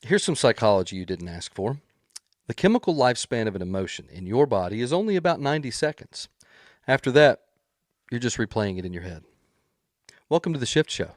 Here's some psychology you didn't ask for. The chemical lifespan of an emotion in your body is only about 90 seconds. After that, you're just replaying it in your head. Welcome to the Shift Show.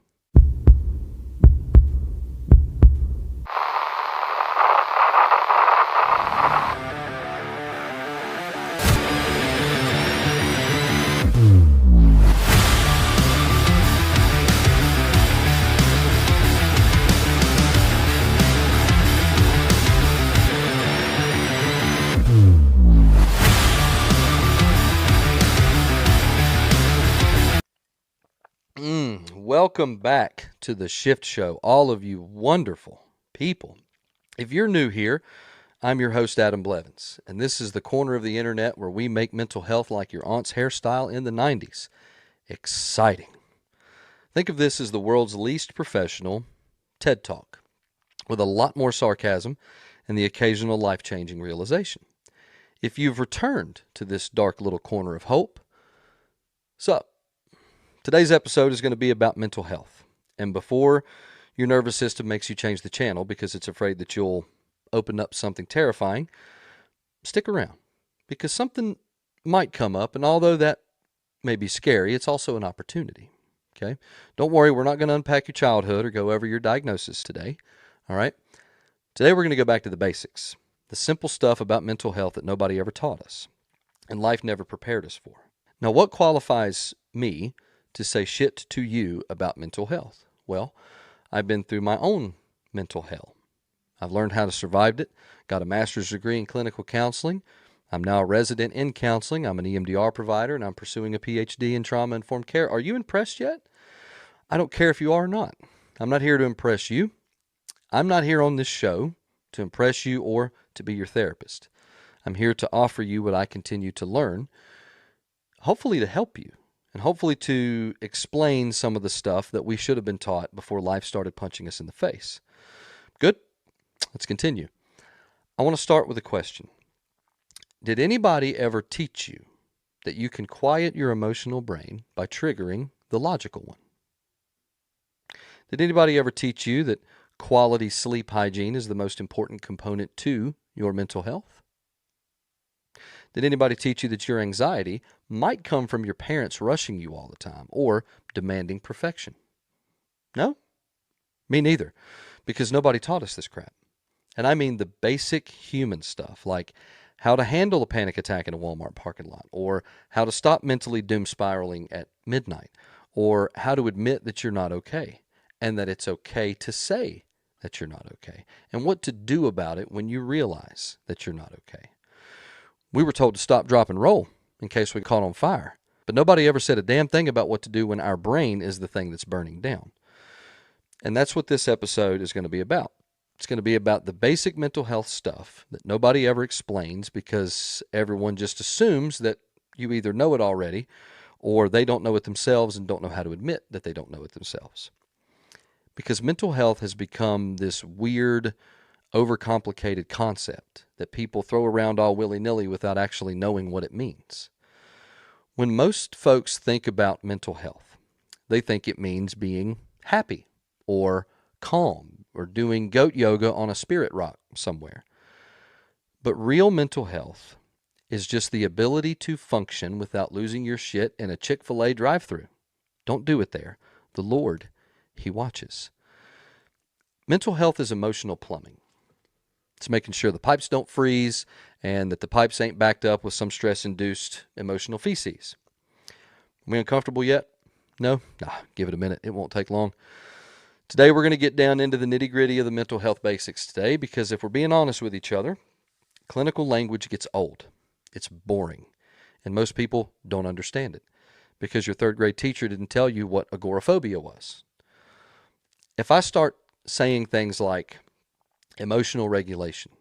Welcome back to the Shift Show, all of you wonderful people. If you're new here, I'm your host, Adam Blevins, and this is the corner of the internet where we make mental health like your aunt's hairstyle in the 90s. Exciting. Think of this as the world's least professional TED Talk, with a lot more sarcasm and the occasional life-changing realization. If you've returned to this dark little corner of hope, sup? Today's episode is going to be about mental health. And before your nervous system makes you change the channel because it's afraid that you'll open up something terrifying, stick around because something might come up. And although that may be scary, it's also an opportunity. Okay? Don't worry, we're not going to unpack your childhood or go over your diagnosis today. All right? Today we're going to go back to the basics, the simple stuff about mental health that nobody ever taught us and life never prepared us for. Now, what qualifies me to say shit to you about mental health? Well, I've been through my own mental hell. I've learned how to survive it, got a master's degree in clinical counseling. I'm now a resident in counseling. I'm an EMDR provider, and I'm pursuing a PhD in trauma-informed care. Are you impressed yet? I don't care if you are or not. I'm not here to impress you. I'm not here on this show to impress you or to be your therapist. I'm here to offer you what I continue to learn, hopefully to help you, and hopefully to explain some of the stuff that we should have been taught before life started punching us in the face. Good? Let's continue. I want to start with a question. Did anybody ever teach you that you can quiet your emotional brain by triggering the logical one? Did anybody ever teach you that quality sleep hygiene is the most important component to your mental health? Did anybody teach you that your anxiety might come from your parents rushing you all the time or demanding perfection? No? Me neither, because nobody taught us this crap. And I mean the basic human stuff, like how to handle a panic attack in a Walmart parking lot, or how to stop mentally doom spiraling at midnight, or how to admit that you're not okay, and that it's okay to say that you're not okay, and what to do about it when you realize that you're not okay. We were told to stop, drop, and roll in case we caught on fire. But nobody ever said a damn thing about what to do when our brain is the thing that's burning down. And that's what this episode is going to be about. It's going to be about the basic mental health stuff that nobody ever explains because everyone just assumes that you either know it already or they don't know it themselves and don't know how to admit that they don't know it themselves. Because mental health has become this weird, overcomplicated concept that people throw around all willy-nilly without actually knowing what it means. When most folks think about mental health, they think it means being happy or calm or doing goat yoga on a spirit rock somewhere. But real mental health is just the ability to function without losing your shit in a Chick-fil-A drive-thru. Don't do it there. The Lord, He watches. Mental health is emotional plumbing. It's making sure the pipes don't freeze and that the pipes ain't backed up with some stress-induced emotional feces. Are we uncomfortable yet? No? Give it a minute. It won't take long. Today we're going to get down into the nitty-gritty of the mental health basics today because if we're being honest with each other, clinical language gets old. It's boring. And most people don't understand it because your third-grade teacher didn't tell you what agoraphobia was. If I start saying things like emotional regulation,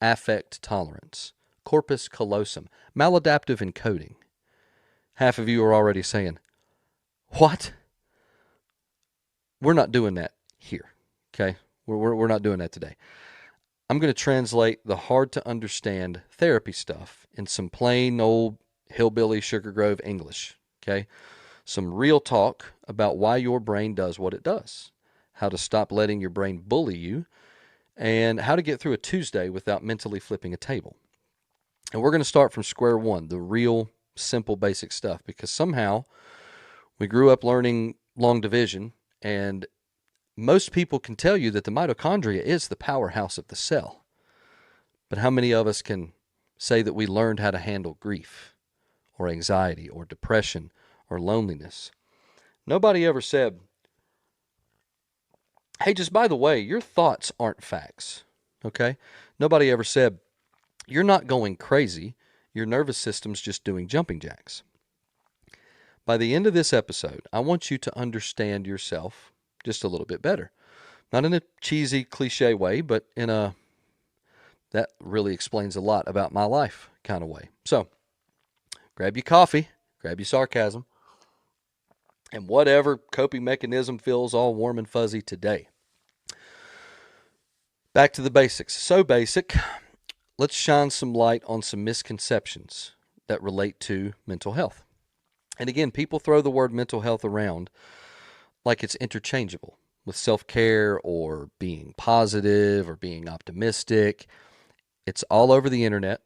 affect tolerance, corpus callosum, maladaptive encoding, half of you are already saying, what? We're not doing that here, okay? We're not doing that today. I'm going to translate the hard-to-understand therapy stuff in some plain old hillbilly Sugar Grove English, okay? Some real talk about why your brain does what it does, how to stop letting your brain bully you, and how to get through a Tuesday without mentally flipping a table. And we're going to start from square one, the real simple basic stuff, because somehow we grew up learning long division, and most people can tell you that the mitochondria is the powerhouse of the cell. But how many of us can say that we learned how to handle grief or anxiety or depression or loneliness? Nobody ever said, hey, just by the way, your thoughts aren't facts, okay? Nobody ever said, you're not going crazy, your nervous system's just doing jumping jacks. By the end of this episode, I want you to understand yourself just a little bit better. Not in a cheesy, cliche way, but in a that really explains a lot about my life kind of way. So, grab your coffee, grab your sarcasm, and whatever coping mechanism feels all warm and fuzzy today. Back to the basics. So basic, let's shine some light on some misconceptions that relate to mental health. And again, people throw the word mental health around like it's interchangeable with self-care or being positive or being optimistic. It's all over the internet.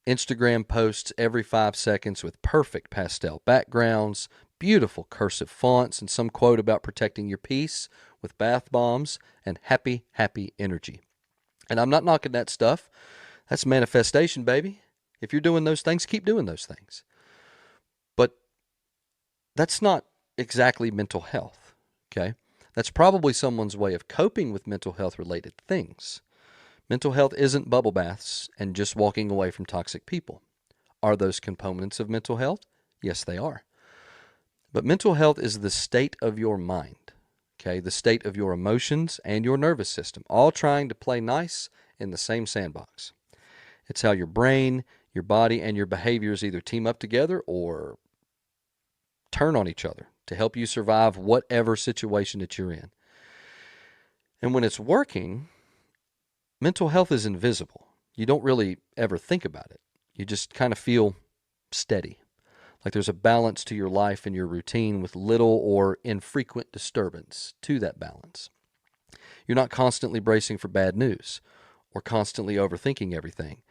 Instagram posts every 5 seconds with perfect pastel backgrounds, beautiful cursive fonts, and some quote about protecting your peace with bath bombs and happy, happy energy. And I'm not knocking that stuff. That's manifestation, baby. If you're doing those things, keep doing those things. But that's not exactly mental health, okay? That's probably someone's way of coping with mental health related things. Mental health isn't bubble baths and just walking away from toxic people. Are those components of mental health? Yes, they are. But mental health is the state of your mind, okay? The state of your emotions and your nervous system, all trying to play nice in the same sandbox. It's how your brain, your body, and your behaviors either team up together or turn on each other to help you survive whatever situation that you're in. And when it's working, mental health is invisible. You don't really ever think about it. You just kind of feel steady, like there's a balance to your life and your routine with little or infrequent disturbance to that balance. You're not constantly bracing for bad news or constantly overthinking everything.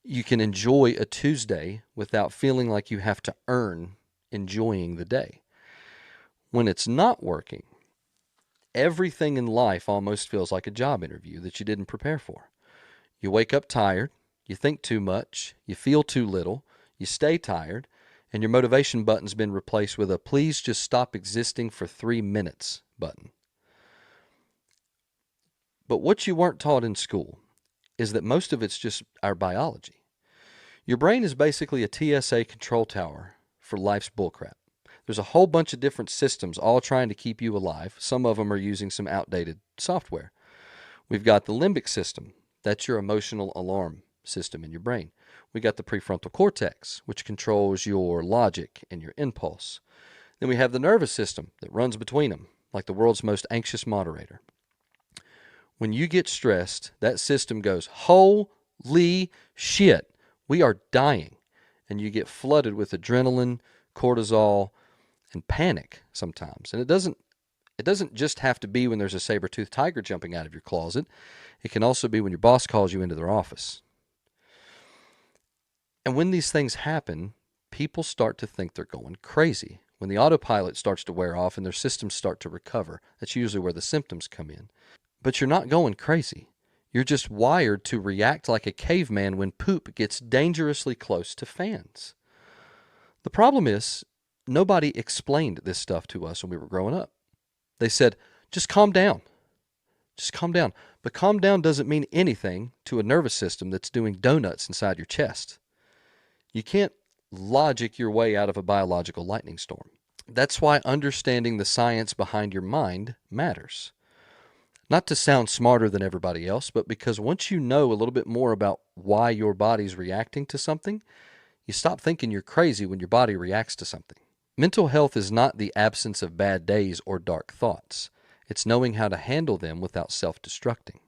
You can enjoy a Tuesday without feeling like you have to earn enjoying the day. When it's not working, everything in life almost feels like a job interview that you didn't prepare for. You wake up tired, you think too much, you feel too little, you stay tired, and your motivation button's been replaced with a please just stop existing for 3 minutes button. But what you weren't taught in school is that most of it's just our biology. Your brain is basically a TSA control tower for life's bullcrap. There's a whole bunch of different systems all trying to keep you alive. Some of them are using some outdated software. We've got the limbic system. That's your emotional alarm system in your brain. We got the prefrontal cortex, which controls your logic and your impulse. Then we have the nervous system that runs between them, like the world's most anxious moderator. When you get stressed, that system goes, holy shit, we are dying. And you get flooded with adrenaline, cortisol, and panic sometimes. And it doesn't just have to be when there's a saber-toothed tiger jumping out of your closet. It can also be when your boss calls you into their office. And when these things happen, people start to think they're going crazy. When the autopilot starts to wear off and their systems start to recover, that's usually where the symptoms come in. But you're not going crazy. You're just wired to react like a caveman when poop gets dangerously close to fans. The problem is, nobody explained this stuff to us when we were growing up. They said, just calm down. Just calm down. But calm down doesn't mean anything to a nervous system that's doing donuts inside your chest. You can't logic your way out of a biological lightning storm. That's why understanding the science behind your mind matters. Not to sound smarter than everybody else, but because once you know a little bit more about why your body's reacting to something, you stop thinking you're crazy when your body reacts to something. Mental health is not the absence of bad days or dark thoughts. It's knowing how to handle them without self-destructing.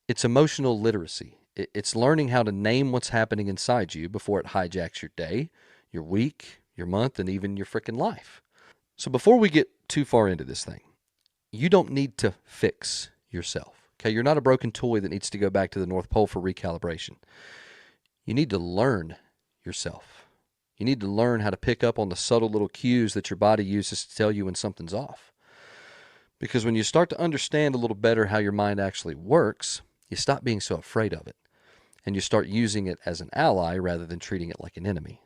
It's emotional literacy. It's learning how to name what's happening inside you before it hijacks your day, your week, your month, and even your freaking life. So before we get too far into this thing, you don't need to fix yourself. Okay, you're not a broken toy that needs to go back to the North Pole for recalibration. You need to learn yourself. You need to learn how to pick up on the subtle little cues that your body uses to tell you when something's off. Because when you start to understand a little better how your mind actually works, you stop being so afraid of it. And you start using it as an ally rather than treating it like an enemy.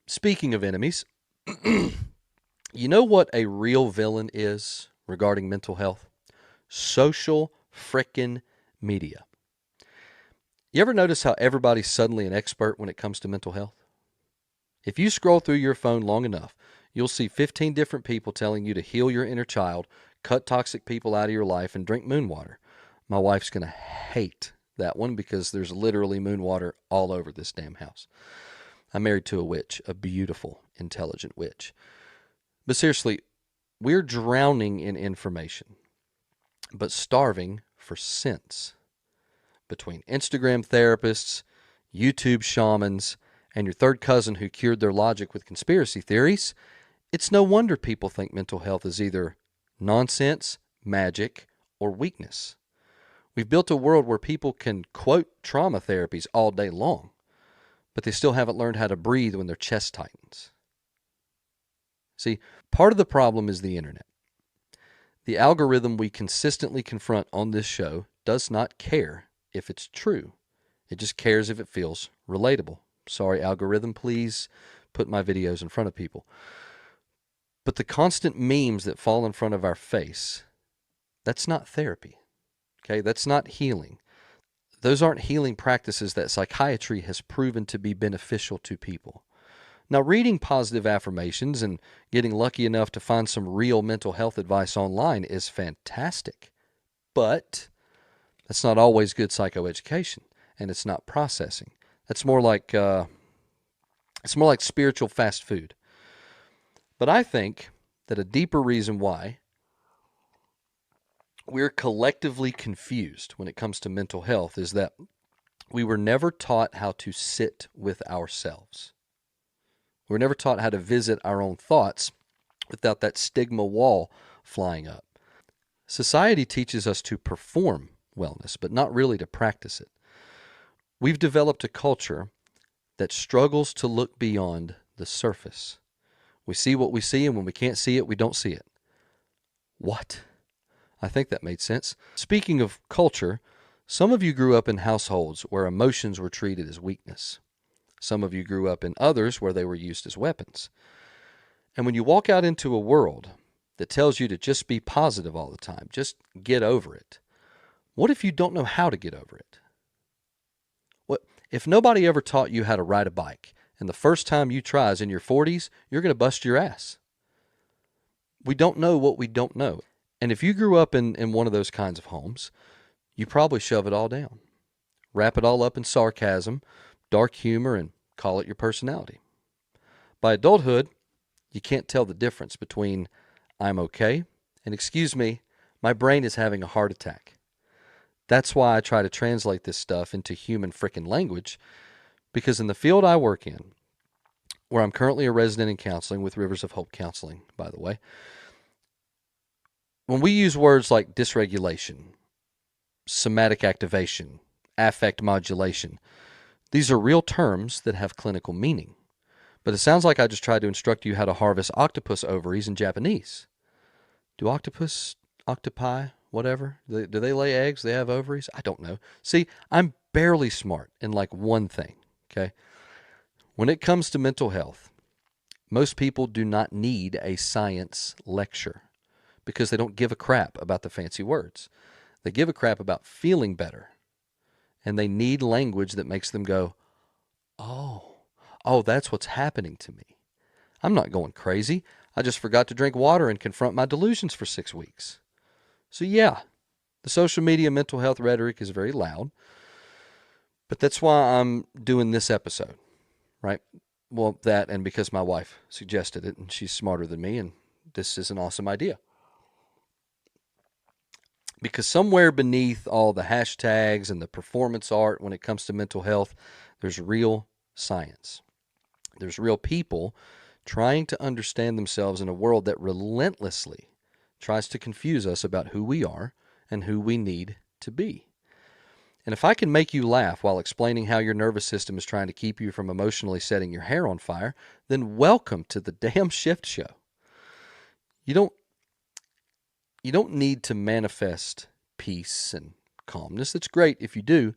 Speaking of enemies, you know what a real villain is regarding mental health? Social frickin' media. You ever notice how everybody's suddenly an expert when it comes to mental health? If you scroll through your phone long enough, you'll see 15 different people telling you to heal your inner child, cut toxic people out of your life, and drink moon water. My wife's going to hate that one because there's literally moon water all over this damn house. I'm married to a witch, a beautiful, intelligent witch. But seriously, we're drowning in information, but starving for sense. Between Instagram therapists, YouTube shamans, and your third cousin who cured their logic with conspiracy theories, it's no wonder people think mental health is either nonsense, magic, or weakness. We've built a world where people can quote trauma therapies all day long, but they still haven't learned how to breathe when their chest tightens. See, part of the problem is the internet. The algorithm we consistently confront on this show does not care if it's true. It just cares if it feels relatable. Sorry, algorithm, please put my videos in front of people. But the constant memes that fall in front of our face, that's not therapy. Okay, that's not healing. Those aren't healing practices that psychiatry has proven to be beneficial to people. Now, reading positive affirmations and getting lucky enough to find some real mental health advice online is fantastic. But that's not always good psychoeducation, and it's not processing. That's more like spiritual fast food. But I think that a deeper reason why we're collectively confused when it comes to mental health is that we were never taught how to sit with ourselves. We were never taught how to visit our own thoughts without that stigma wall flying up. Society teaches us to perform wellness, but not really to practice it. We've developed a culture that struggles to look beyond the surface. We see what we see, and when we can't see it, we don't see it. What? I think that made sense. Speaking of culture, some of you grew up in households where emotions were treated as weakness. Some of you grew up in others where they were used as weapons. And when you walk out into a world that tells you to just be positive all the time, just get over it, what if you don't know how to get over it? What if nobody ever taught you how to ride a bike, and the first time you try is in your 40s, you're going to bust your ass? We don't know what we don't know. And if you grew up in one of those kinds of homes, you probably shove it all down. Wrap it all up in sarcasm, dark humor, and call it your personality. By adulthood, you can't tell the difference between I'm okay and excuse me, my brain is having a heart attack. That's why I try to translate this stuff into human frickin' language, because in the field I work in, where I'm currently a resident in counseling with Rivers of Hope Counseling, by the way, when we use words like dysregulation, somatic activation, affect modulation, these are real terms that have clinical meaning. But it sounds like I just tried to instruct you how to harvest octopus ovaries in Japanese. Do octopi, whatever, do they lay eggs? They have ovaries? I don't know. See, I'm barely smart in like one thing, okay? When it comes to mental health, most people do not need a science lecture because they don't give a crap about the fancy words. They give a crap about feeling better. And they need language that makes them go, oh, that's what's happening to me. I'm not going crazy. I just forgot to drink water and confront my delusions for 6 weeks. So yeah, the social media mental health rhetoric is very loud. But that's why I'm doing this episode, right? Well, that and because my wife suggested it and she's smarter than me and this is an awesome idea. Because somewhere beneath all the hashtags and the performance art when it comes to mental health, there's real science. There's real people trying to understand themselves in a world that relentlessly tries to confuse us about who we are and who we need to be. And if I can make you laugh while explaining how your nervous system is trying to keep you from emotionally setting your hair on fire, then welcome to the damn Shift Show. You don't need to manifest peace and calmness. That's great if you do,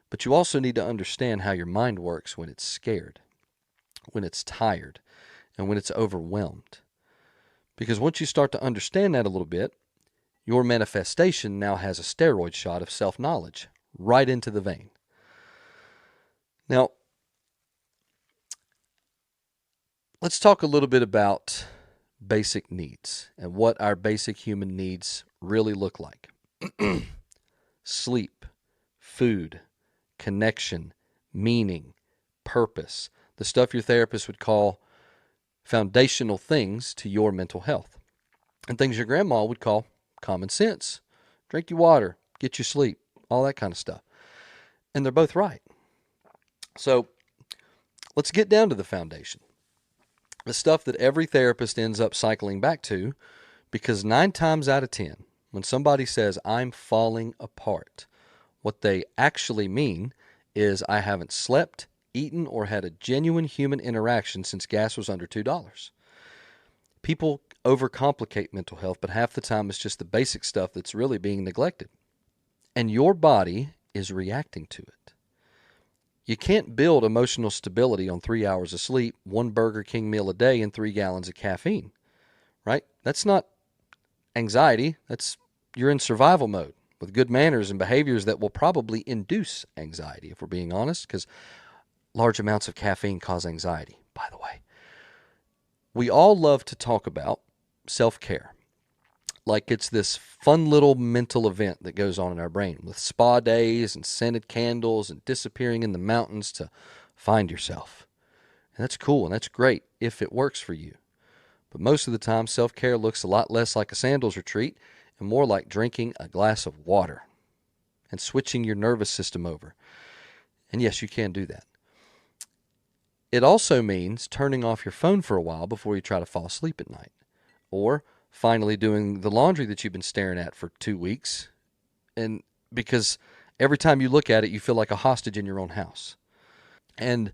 but you also need to understand how your mind works when it's scared, when it's tired, and when it's overwhelmed. Because once you start to understand that a little bit, your manifestation now has a steroid shot of self-knowledge right into the vein. Now, let's talk a little bit about basic needs and what our basic human needs really look like. Sleep, food, connection, meaning, purpose, the stuff your therapist would call foundational things to your mental health, and things your grandma would call common sense. Drink your water, get your sleep, all that kind of stuff. And they're both right. So let's get down to the foundation. The stuff that every therapist ends up cycling back to, because 9 times out of 10, when somebody says, I'm falling apart, what they actually mean is I haven't slept, eaten, or had a genuine human interaction since gas was under $2. People overcomplicate mental health, but half the time it's just the basic stuff that's really being neglected. And your body is reacting to it. You can't build emotional stability on 3 hours of sleep, 1 Burger King meal a day, and 3 gallons of caffeine, right? That's not anxiety. You're in survival mode with good manners and behaviors that will probably induce anxiety, if we're being honest, because large amounts of caffeine cause anxiety, by the way. We all love to talk about self-care like it's this fun little mental event that goes on in our brain with spa days and scented candles and disappearing in the mountains to find yourself. And that's cool and that's great if it works for you. But most of the time, self-care looks a lot less like a sandals retreat and more like drinking a glass of water and switching your nervous system over. And yes, you can do that. It also means turning off your phone for a while before you try to fall asleep at night. Or finally doing the laundry that you've been staring at for 2 weeks. And because every time you look at it, you feel like a hostage in your own house. And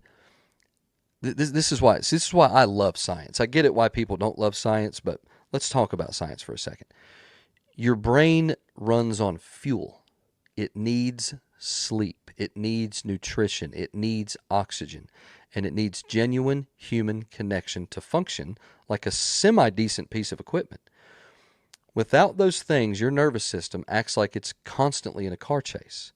this is why I love science. I get it why people don't love science, but let's talk about science for a second. Your brain runs on fuel. It needs sleep. It needs nutrition. It needs oxygen. And it needs genuine human connection to function like a semi-decent piece of equipment. Without those things, your nervous system acts like it's constantly in a car chase.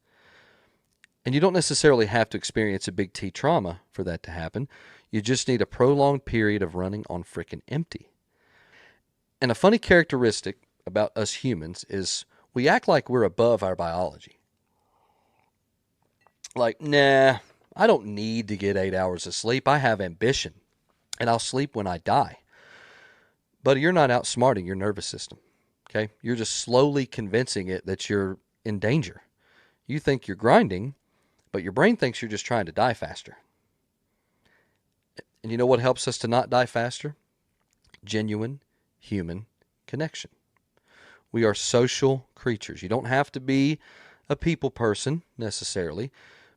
And you don't necessarily have to experience a big T trauma for that to happen. You just need a prolonged period of running on frickin' empty. And a funny characteristic about us humans is we act like we're above our biology. Like, nah, I don't need to get 8 hours of sleep. I have ambition, and I'll sleep when I die. But you're not outsmarting your nervous system, okay? You're just slowly convincing it that you're in danger. You think you're grinding, but your brain thinks you're just trying to die faster. And you know what helps us to not die faster? Genuine human connection. We are social creatures. You don't have to be a people person necessarily,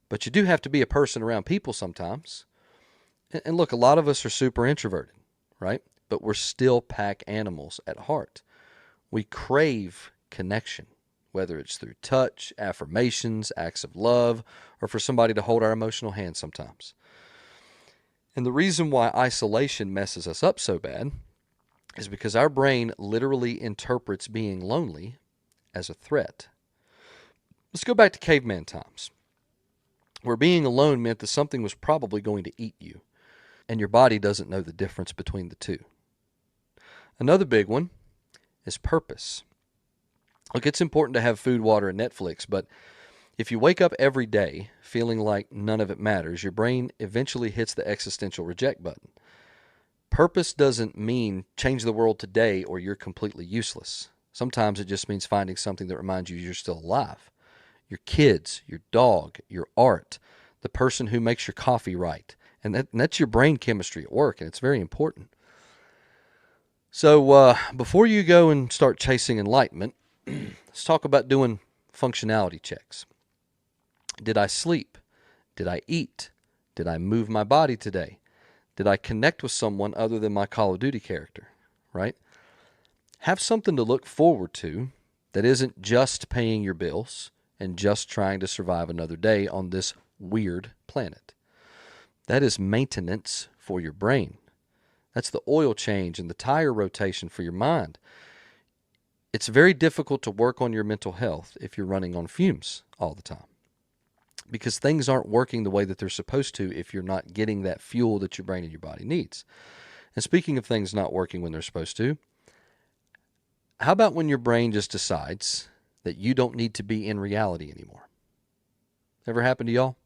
but you do have to be a person around people sometimes. And look, a lot of us are super introverted, right? But we're still pack animals at heart. We crave connection, whether it's through touch, affirmations, acts of love, or for somebody to hold our emotional hand sometimes. And the reason why isolation messes us up so bad is because our brain literally interprets being lonely as a threat. Let's go back to caveman times, where being alone meant that something was probably going to eat you, and your body doesn't know the difference between the two. Another big one is purpose. Look, it's important to have food, water, and Netflix, but if you wake up every day feeling like none of it matters, your brain eventually hits the existential reject button. Purpose doesn't mean change the world today or you're completely useless. Sometimes it just means finding something that reminds you you're still alive. Your kids, your dog, your art, the person who makes your coffee right. And that's your brain chemistry at work, and it's very important. So before you go and start chasing enlightenment, let's talk about doing functionality checks. Did I sleep? Did I eat? Did I move my body today? Did I connect with someone other than my Call of Duty character, right? Have something to look forward to that isn't just paying your bills and just trying to survive another day on this weird planet. That is maintenance for your brain. That's the oil change and the tire rotation for your mind. It's very difficult to work on your mental health if you're running on fumes all the time, because things aren't working the way that they're supposed to if you're not getting that fuel that your brain and your body needs. And speaking of things not working when they're supposed to, how about when your brain just decides that you don't need to be in reality anymore? Ever happened to y'all?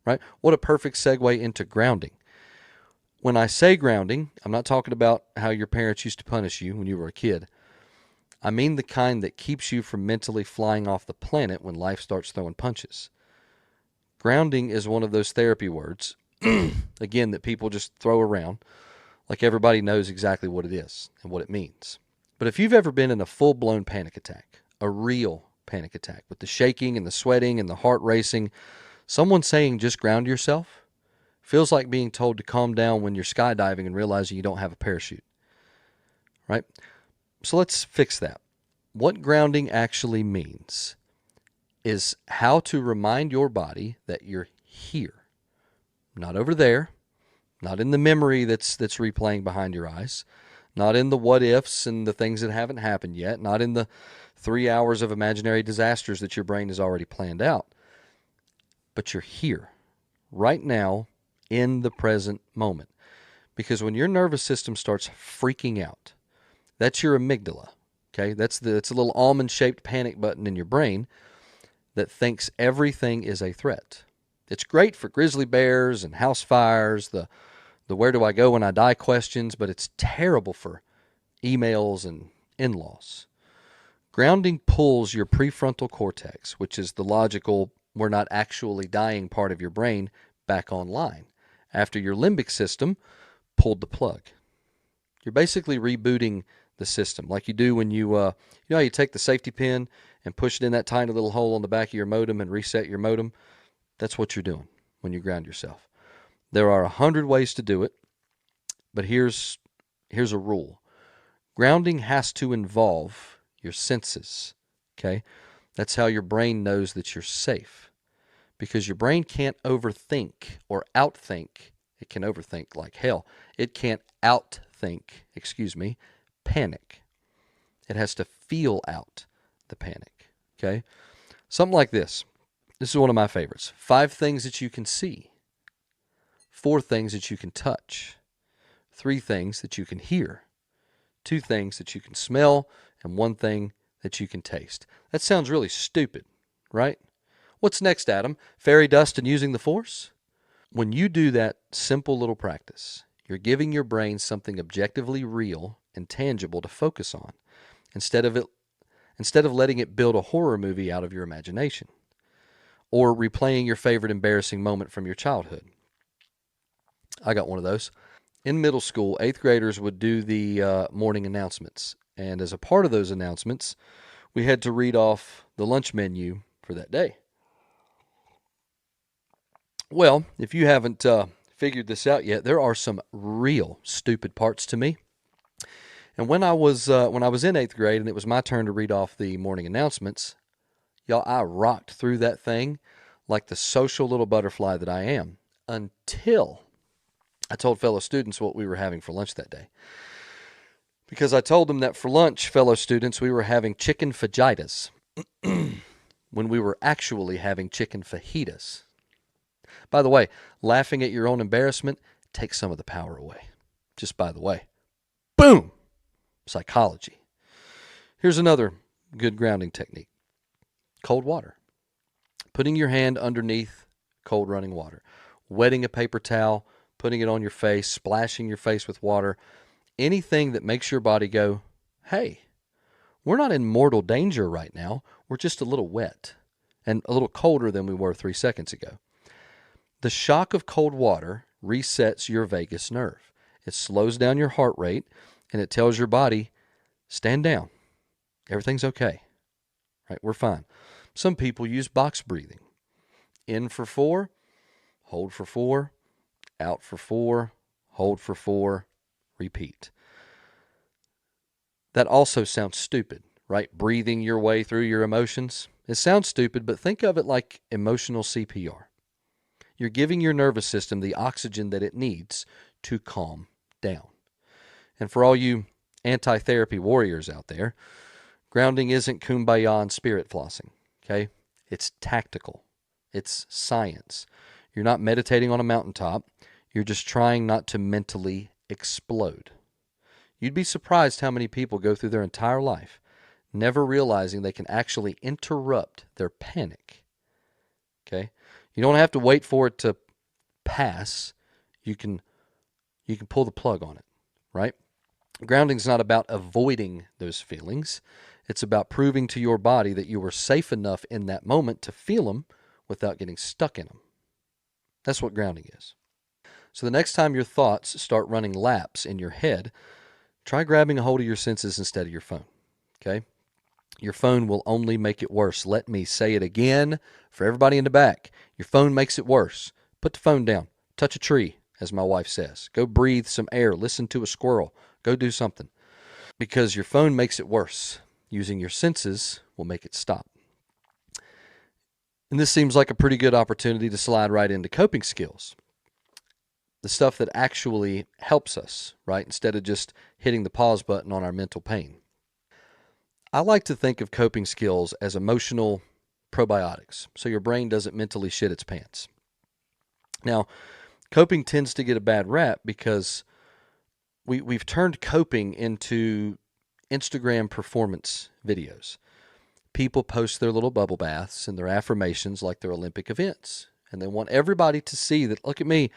Right? What a perfect segue into grounding. When I say grounding, I'm not talking about how your parents used to punish you when you were a kid. I mean the kind that keeps you from mentally flying off the planet when life starts throwing punches. Grounding is one of those therapy words, again, that people just throw around like everybody knows exactly what it is and what it means. But if you've ever been in a full-blown panic attack, a real panic attack, with the shaking and the sweating and the heart racing, someone saying just ground yourself feels like being told to calm down when you're skydiving and realizing you don't have a parachute, right? So let's fix that. What grounding actually means is how to remind your body that you're here, not over there, not in the memory that's replaying behind your eyes, not in the what ifs and the things that haven't happened yet, not in the 3 hours of imaginary disasters that your brain has already planned out, but you're here, right now, in the present moment. Because when your nervous system starts freaking out, that's your amygdala, okay? It's a little almond-shaped panic button in your brain that thinks everything is a threat. It's great for grizzly bears and house fires, the where do I go when I die questions, but it's terrible for emails and in-laws. Grounding pulls your prefrontal cortex, which is the logical, we're not actually dying part of your brain, back online after your limbic system pulled the plug. You're basically rebooting the system like you do when you know how you take the safety pin and push it in that tiny little hole on the back of your modem and reset your modem? That's what you're doing when you ground yourself. There are 100 ways to do it, but here's a rule. Grounding has to involve your senses, okay? That's how your brain knows that you're safe, because your brain can't overthink or outthink. It can overthink like hell. It can't outthink, panic. It has to feel out the panic, okay? Something like this. This is one of my favorites. 5 things that you can see. 4 things that you can touch, 3 things that you can hear, 2 things that you can smell, and 1 thing that you can taste. That sounds really stupid, right? What's next, Adam? Fairy dust and using the Force? When you do that simple little practice, you're giving your brain something objectively real and tangible to focus on, instead of letting it build a horror movie out of your imagination or replaying your favorite embarrassing moment from your childhood. I got one of those. In middle school, 8th graders would do the morning announcements. And as a part of those announcements, we had to read off the lunch menu for that day. Well, if you haven't figured this out yet, there are some real stupid parts to me. And when I was in 8th grade and it was my turn to read off the morning announcements, y'all, I rocked through that thing like the social little butterfly that I am, until I told fellow students what we were having for lunch that day. Because I told them that for lunch, fellow students, we were having chicken fagitas when we were actually having chicken fajitas. By the way, laughing at your own embarrassment takes some of the power away. Just by the way. Boom! Psychology. Here's another good grounding technique. Cold water. Putting your hand underneath cold running water. Wetting a paper towel, putting it on your face, splashing your face with water. Anything that makes your body go, hey, we're not in mortal danger right now. We're just a little wet and a little colder than we were 3 seconds ago. The shock of cold water resets your vagus nerve. It slows down your heart rate, and it tells your body, stand down. Everything's okay. Right? We're fine. Some people use box breathing. In for 4, hold for 4, out for 4, hold for 4, repeat. That also sounds stupid, right? Breathing your way through your emotions. It sounds stupid, but think of it like emotional CPR. You're giving your nervous system the oxygen that it needs to calm down. And for all you anti-therapy warriors out there, grounding isn't kumbaya and spirit flossing, okay? It's tactical. It's science. You're not meditating on a mountaintop. You're just trying not to mentally explode. You'd be surprised how many people go through their entire life never realizing they can actually interrupt their panic. Okay? You don't have to wait for it to pass. You can pull the plug on it, right? Grounding's not about avoiding those feelings. It's about proving to your body that you were safe enough in that moment to feel them without getting stuck in them. That's what grounding is. So the next time your thoughts start running laps in your head, try grabbing a hold of your senses instead of your phone. Okay? Your phone will only make it worse. Let me say it again for everybody in the back. Your phone makes it worse. Put the phone down. Touch a tree, as my wife says. Go breathe some air. Listen to a squirrel. Go do something. Because your phone makes it worse. Using your senses will make it stop. And this seems like a pretty good opportunity to slide right into coping skills. The stuff that actually helps us, right? Instead of just hitting the pause button on our mental pain. I like to think of coping skills as emotional probiotics, so your brain doesn't mentally shit its pants. Now, coping tends to get a bad rap because we've turned coping into Instagram performance videos. People post their little bubble baths and their affirmations like they're Olympic events, and they want everybody to see that, look at me,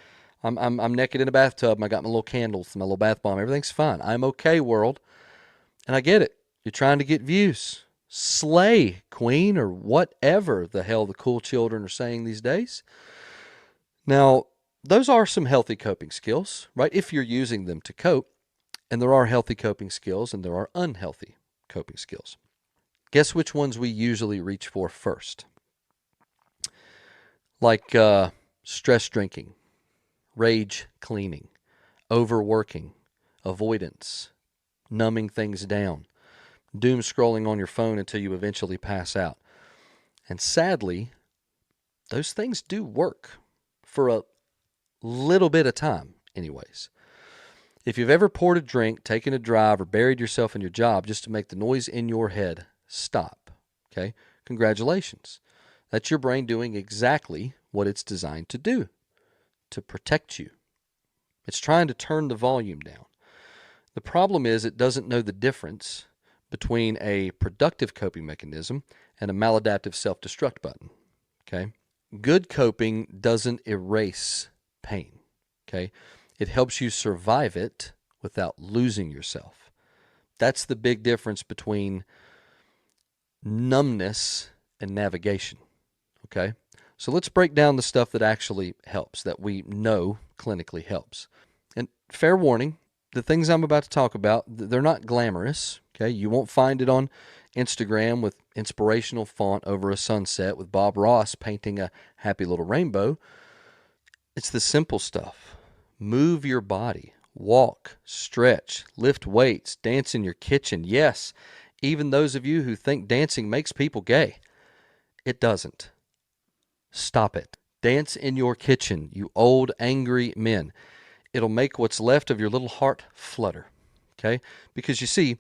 I'm naked in a bathtub, and I got my little candles, my little bath bomb, everything's fine. I'm okay, world. And I get it. You're trying to get views. Slay, queen, or whatever the hell the cool children are saying these days. Now, those are some healthy coping skills, right? If you're using them to cope. And there are healthy coping skills and there are unhealthy coping skills. Guess which ones we usually reach for first? Like stress drinking, rage cleaning, overworking, avoidance, numbing things down, doom scrolling on your phone until you eventually pass out. And sadly, those things do work for a little bit of time anyways. If you've ever poured a drink, taken a drive, or buried yourself in your job just to make the noise in your head stop, okay, congratulations. That's your brain doing exactly what it's designed to do, to protect you. It's trying to turn the volume down. The problem is it doesn't know the difference between a productive coping mechanism and a maladaptive self-destruct button, okay? Good coping doesn't erase pain, okay? It helps you survive it without losing yourself. That's the big difference between numbness and navigation, okay? So let's break down the stuff that actually helps, that we know clinically helps. And fair warning, the things I'm about to talk about, they're not glamorous, okay? You won't find it on Instagram with inspirational font over a sunset with Bob Ross painting a happy little rainbow. It's the simple stuff. Move your body. Walk, stretch, lift weights, dance in your kitchen. Yes, even those of you who think dancing makes people gay. It doesn't. Stop it. Dance in your kitchen, you old, angry men. It'll make what's left of your little heart flutter, okay? Because you see,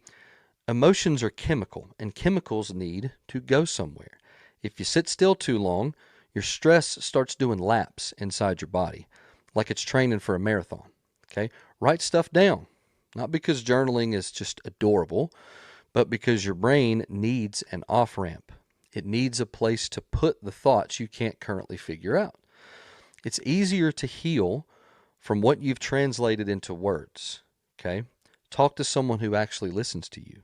emotions are chemical, and chemicals need to go somewhere. If you sit still too long, your stress starts doing laps inside your body, like it's training for a marathon, okay? Write stuff down, not because journaling is just adorable, but because your brain needs an off-ramp. It needs a place to put the thoughts you can't currently figure out. It's easier to heal from what you've translated into words, okay? Talk to someone who actually listens to you.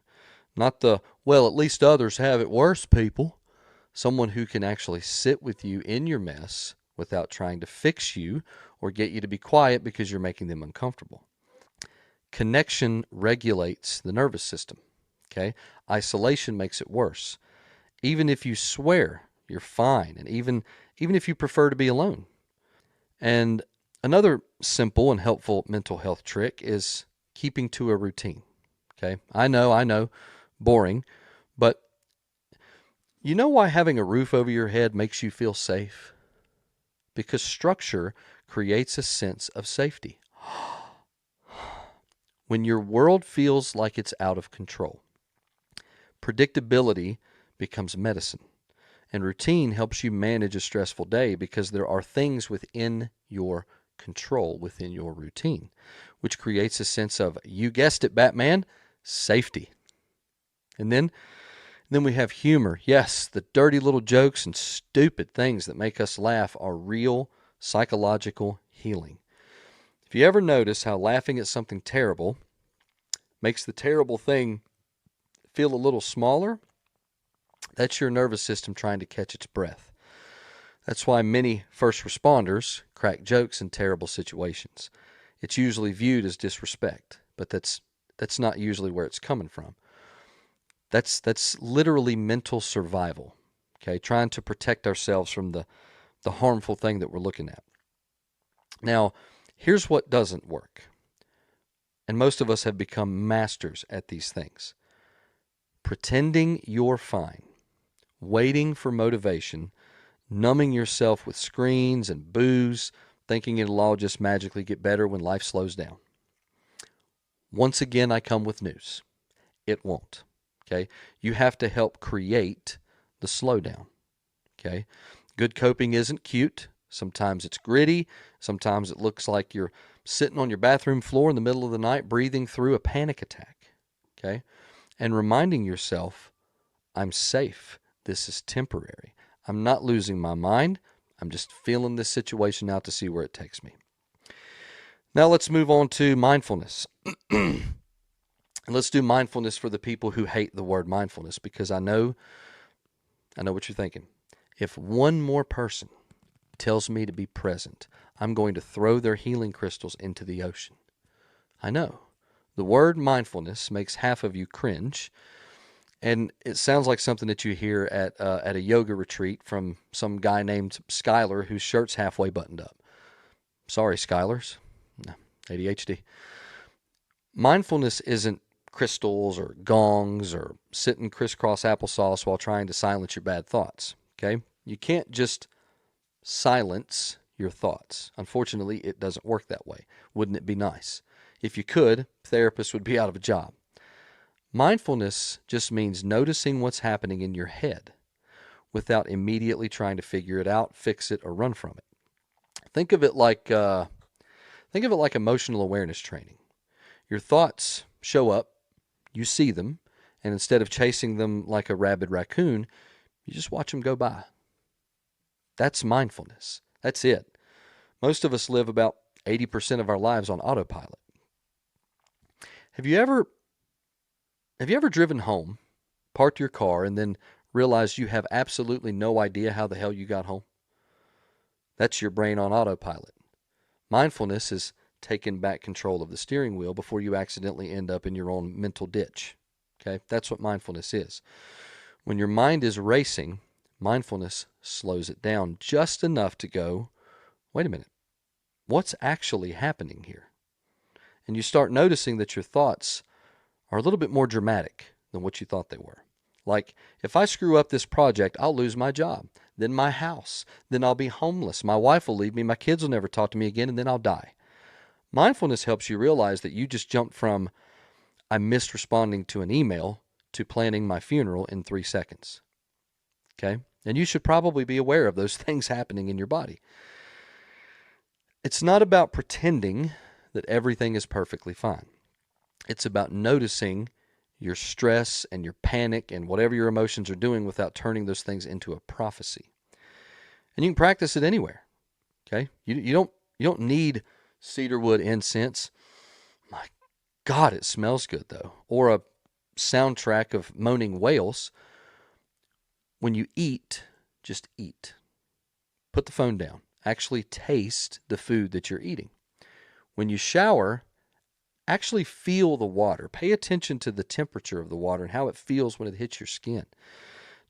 Not the, well, at least others have it worse people. Someone who can actually sit with you in your mess without trying to fix you or get you to be quiet because you're making them uncomfortable. Connection regulates the nervous system, okay? Isolation makes it worse. even if you swear you're fine, and even if you prefer to be alone. And another simple and helpful mental health trick is keeping to a routine. Okay? I know, boring, but you know why having a roof over your head makes you feel safe? Because structure creates a sense of safety. When your world feels like it's out of control, predictability becomes medicine. And routine helps you manage a stressful day because there are things within your control, within your routine, which creates a sense of, you guessed it, Batman, safety. And then we have humor. Yes, the dirty little jokes and stupid things that make us laugh are real psychological healing. If you ever notice how laughing at something terrible makes the terrible thing feel a little smaller, that's your nervous system trying to catch its breath. That's why many first responders crack jokes in terrible situations. It's usually viewed as disrespect, but that's not usually where it's coming from. That's literally mental survival, okay? Trying to protect ourselves from the harmful thing that we're looking at. Now, here's what doesn't work. And most of us have become masters at these things. Pretending you're fine, waiting for motivation, numbing yourself with screens and booze, thinking it'll all just magically get better when life slows down. Once again, I come with news. It won't. Okay? You have to help create the slowdown. Okay? Good coping isn't cute. Sometimes it's gritty. Sometimes it looks like you're sitting on your bathroom floor in the middle of the night breathing through a panic attack. Okay? And reminding yourself, I'm safe. This is temporary. I'm not losing my mind. I'm just feeling this situation out to see where it takes me. Now let's move on to mindfulness. And let's do mindfulness for the people who hate the word mindfulness, because I know what you're thinking. If one more person tells me to be present, I'm going to throw their healing crystals into the ocean. I know. The word mindfulness makes half of you cringe, and it sounds like something that you hear at a yoga retreat from some guy named Skylar whose shirt's halfway buttoned up. Sorry, Skylars. No, ADHD. Mindfulness isn't crystals or gongs or sitting crisscross applesauce while trying to silence your bad thoughts. Okay? You can't just silence your thoughts. Unfortunately, it doesn't work that way. Wouldn't it be nice? If you could, therapists would be out of a job. Mindfulness just means noticing what's happening in your head without immediately trying to figure it out, fix it, or run from it. Think of it like emotional awareness training. Your thoughts show up, you see them, and instead of chasing them like a rabid raccoon, you just watch them go by. That's mindfulness. That's it. Most of us live about 80% of our lives on autopilot. Have you ever driven home, parked your car, and then realized you have absolutely no idea how the hell you got home? That's your brain on autopilot. Mindfulness is taking back control of the steering wheel before you accidentally end up in your own mental ditch. Okay? That's what mindfulness is. When your mind is racing, mindfulness slows it down just enough to go, wait a minute, what's actually happening here? And you start noticing that your thoughts are a little bit more dramatic than what you thought they were. Like, if I screw up this project, I'll lose my job, then my house, then I'll be homeless, my wife will leave me, my kids will never talk to me again, and then I'll die. Mindfulness helps you realize that you just jumped from, I missed responding to an email, to planning my funeral in 3 seconds. Okay? And you should probably be aware of those things happening in your body. It's not about pretending that everything is perfectly fine. It's about noticing your stress and your panic and whatever your emotions are doing without turning those things into a prophecy. And you can practice it anywhere. Okay? You don't need cedarwood incense. My God, it smells good though. Or a soundtrack of moaning whales. When you eat, just eat. Put the phone down. Actually taste the food that you're eating. When you shower, actually feel the water. Pay attention to the temperature of the water and how it feels when it hits your skin.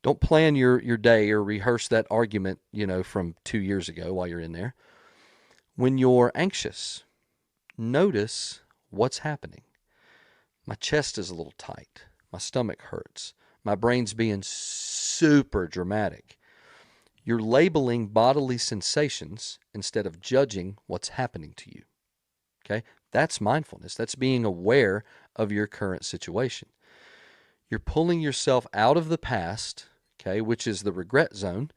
Don't plan your day or rehearse that argument, from 2 years ago while you're in there. When you're anxious, notice what's happening. My chest is a little tight. My stomach hurts. My brain's being super dramatic. You're labeling bodily sensations instead of judging what's happening to you. Okay? That's mindfulness. That's being aware of your current situation. You're pulling yourself out of the past, okay, which is the regret zone,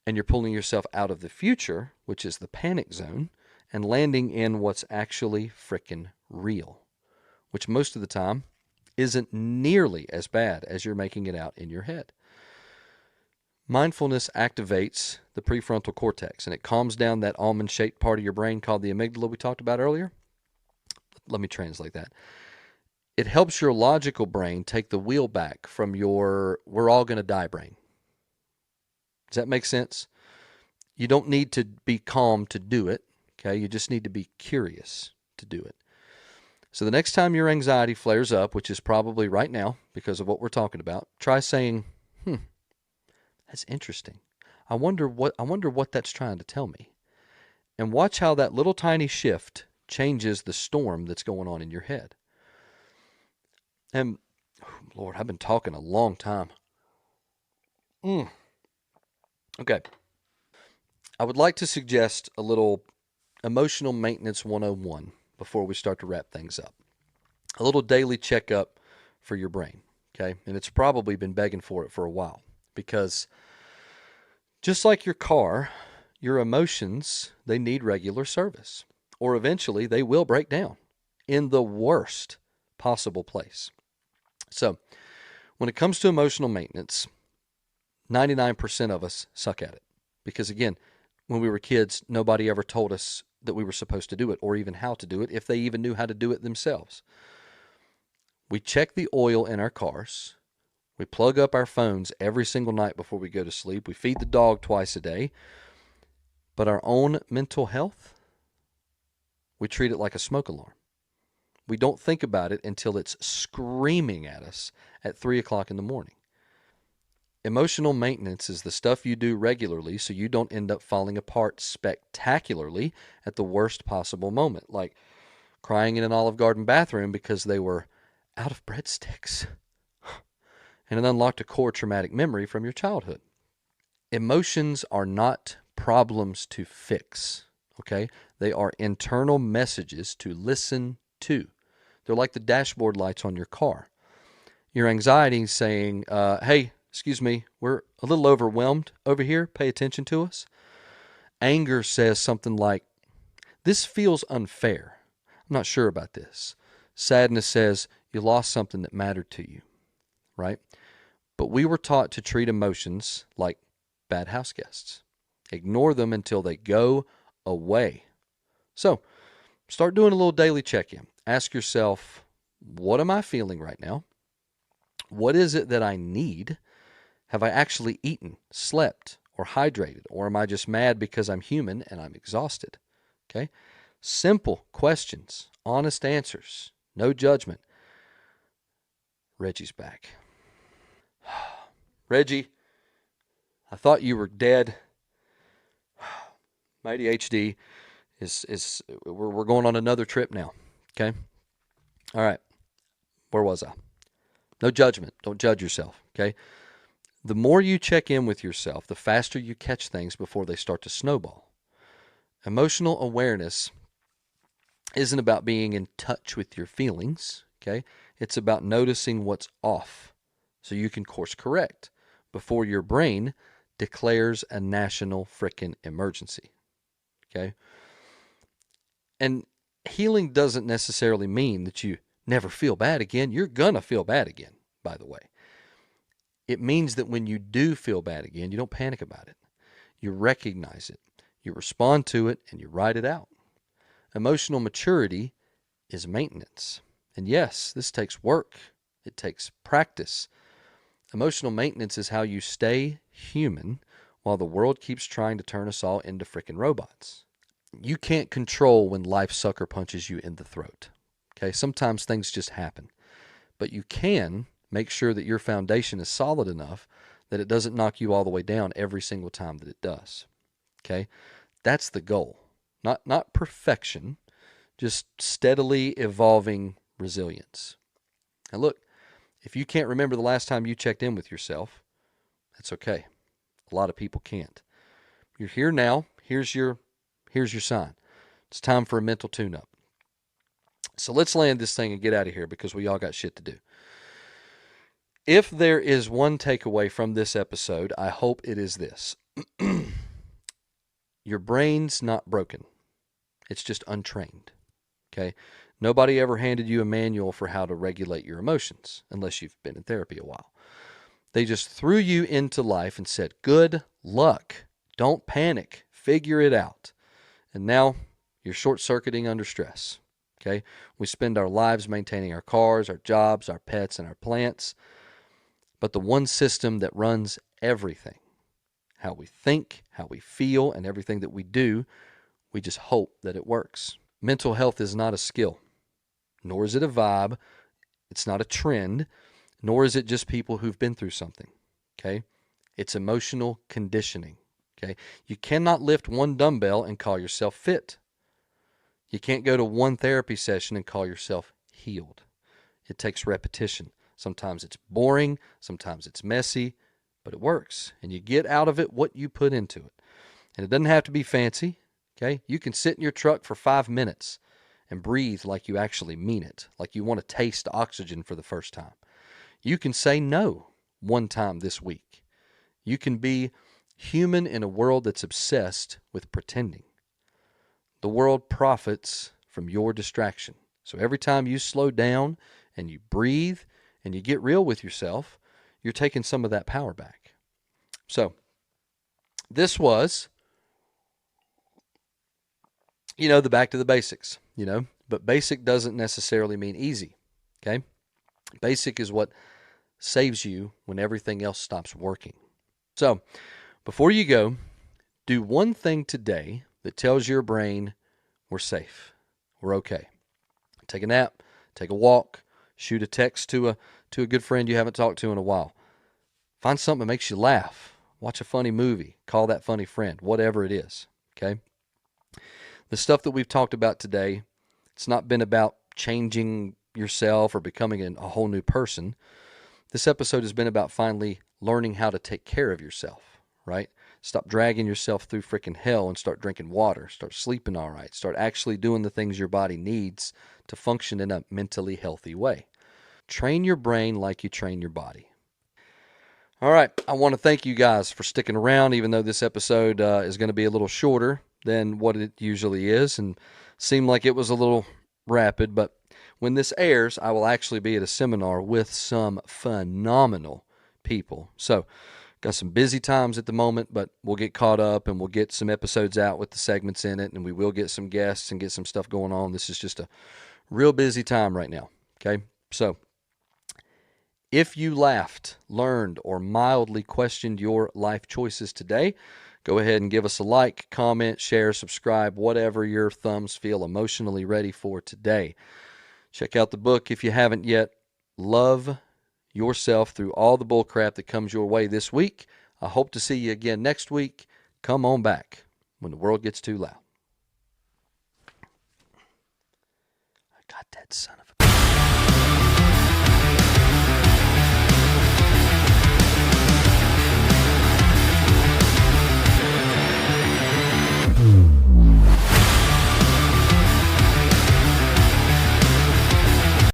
and you're pulling yourself out of the future, which is the panic zone, and landing in what's actually frickin' real, which most of the time isn't nearly as bad as you're making it out in your head. Mindfulness activates the prefrontal cortex, and it calms down that almond-shaped part of your brain called the amygdala we talked about earlier. Let me translate that. It helps your logical brain take the wheel back from your we're all going to die brain. Does that make sense? You don't need to be calm to do it, okay? You just need to be curious to do it. So the next time your anxiety flares up, which is probably right now because of what we're talking about, try saying, that's interesting. I wonder what that's trying to tell me. And watch how that little tiny shift changes the storm that's going on in your head. And Lord, I've been talking a long time. Okay. I would like to suggest a little emotional maintenance 101 before we start to wrap things up. A little daily checkup for your brain, okay? And it's probably been begging for it for a while because just like your car, your emotions, they need regular service or eventually they will break down in the worst possible place. So, when it comes to emotional maintenance, 99% of us suck at it because, again, when we were kids, nobody ever told us that we were supposed to do it or even how to do it, if they even knew how to do it themselves. We check the oil in our cars. We plug up our phones every single night before we go to sleep. We feed the dog twice a day. But our own mental health, we treat it like a smoke alarm. We don't think about it until it's screaming at us at 3 o'clock in the morning. Emotional maintenance is the stuff you do regularly so you don't end up falling apart spectacularly at the worst possible moment, like crying in an Olive Garden bathroom because they were out of breadsticks and it unlocked a core traumatic memory from your childhood. Emotions are not problems to fix, okay? They are internal messages to listen to. They're like the dashboard lights on your car. Your anxiety is saying, hey, excuse me, we're a little overwhelmed over here. Pay attention to us. Anger says something like, this feels unfair. I'm not sure about this. Sadness says, you lost something that mattered to you, right? But we were taught to treat emotions like bad house guests. Ignore them until they go away. So, start doing a little daily check-in. Ask yourself, what am I feeling right now? What is it that I need? Have I actually eaten, slept, or hydrated? Or am I just mad because I'm human and I'm exhausted? Okay? Simple questions, honest answers, no judgment. Reggie's back. Reggie, I thought you were dead. My ADHD is we're going on another trip now. Okay? All right. Where was I? No judgment. Don't judge yourself. Okay? The more you check in with yourself, the faster you catch things before they start to snowball. Emotional awareness isn't about being in touch with your feelings, okay? It's about noticing what's off so you can course correct before your brain declares a national frickin' emergency, okay? And healing doesn't necessarily mean that you never feel bad again. You're gonna feel bad again, by the way. It means that when you do feel bad again, you don't panic about it. You recognize it, you respond to it, and you write it out. Emotional maturity is maintenance. And yes, this takes work. It takes practice. Emotional maintenance is how you stay human while the world keeps trying to turn us all into frickin' robots. You can't control when life sucker punches you in the throat. Okay, sometimes things just happen. But you can make sure that your foundation is solid enough that it doesn't knock you all the way down every single time that it does. Okay? That's the goal. Not perfection, just steadily evolving resilience. And look, if you can't remember the last time you checked in with yourself, that's okay. A lot of people can't. You're here now. Here's your sign. It's time for a mental tune-up. So let's land this thing and get out of here because we all got shit to do. If there is one takeaway from this episode, I hope it is this. Your brain's not broken. It's just untrained. Okay? Nobody ever handed you a manual for how to regulate your emotions, unless you've been in therapy a while. They just threw you into life and said, good luck. Don't panic. Figure it out. And now you're short-circuiting under stress. Okay? We spend our lives maintaining our cars, our jobs, our pets, and our plants. But the one system that runs everything, how we think, how we feel, and everything that we do, we just hope that it works. Mental health is not a skill, nor is it a vibe. It's not a trend, nor is it just people who've been through something. Okay? It's emotional conditioning. Okay? You cannot lift one dumbbell and call yourself fit. You can't go to one therapy session and call yourself healed. It takes repetition. Sometimes it's boring, sometimes it's messy, but it works. And you get out of it what you put into it. And it doesn't have to be fancy. Okay? You can sit in your truck for 5 minutes and breathe like you actually mean it, like you want to taste oxygen for the first time. You can say no one time this week. You can be human in a world that's obsessed with pretending. The world profits from your distraction. So every time you slow down and you breathe and you get real with yourself, you're taking some of that power back. So this was, the back to the basics, but basic doesn't necessarily mean easy. Okay? Basic is what saves you when everything else stops working. So before you go, do one thing today that tells your brain we're safe, we're okay. Take a nap, take a walk, shoot a text to a good friend you haven't talked to in a while. Find something that makes you laugh. Watch a funny movie. Call that funny friend, whatever it is. Okay? The stuff that we've talked about today, it's not been about changing yourself or becoming a whole new person. This episode has been about finally learning how to take care of yourself, right? Stop dragging yourself through freaking hell and start drinking water. Start sleeping all right. Start actually doing the things your body needs to function in a mentally healthy way. Train your brain like you train your body. All right. I want to thank you guys for sticking around, even though this episode is going to be a little shorter than what it usually is and seemed like it was a little rapid. But when this airs, I will actually be at a seminar with some phenomenal people. So got some busy times at the moment, but we'll get caught up and we'll get some episodes out with the segments in it, and we will get some guests and get some stuff going on. This is just a real busy time right now. Okay? So if you laughed, learned, or mildly questioned your life choices today, go ahead and give us a like, comment, share, subscribe, whatever your thumbs feel emotionally ready for today. Check out the book if you haven't yet. Love yourself through all the bullcrap that comes your way this week. I hope to see you again next week. Come on back when the world gets too loud. I got that son of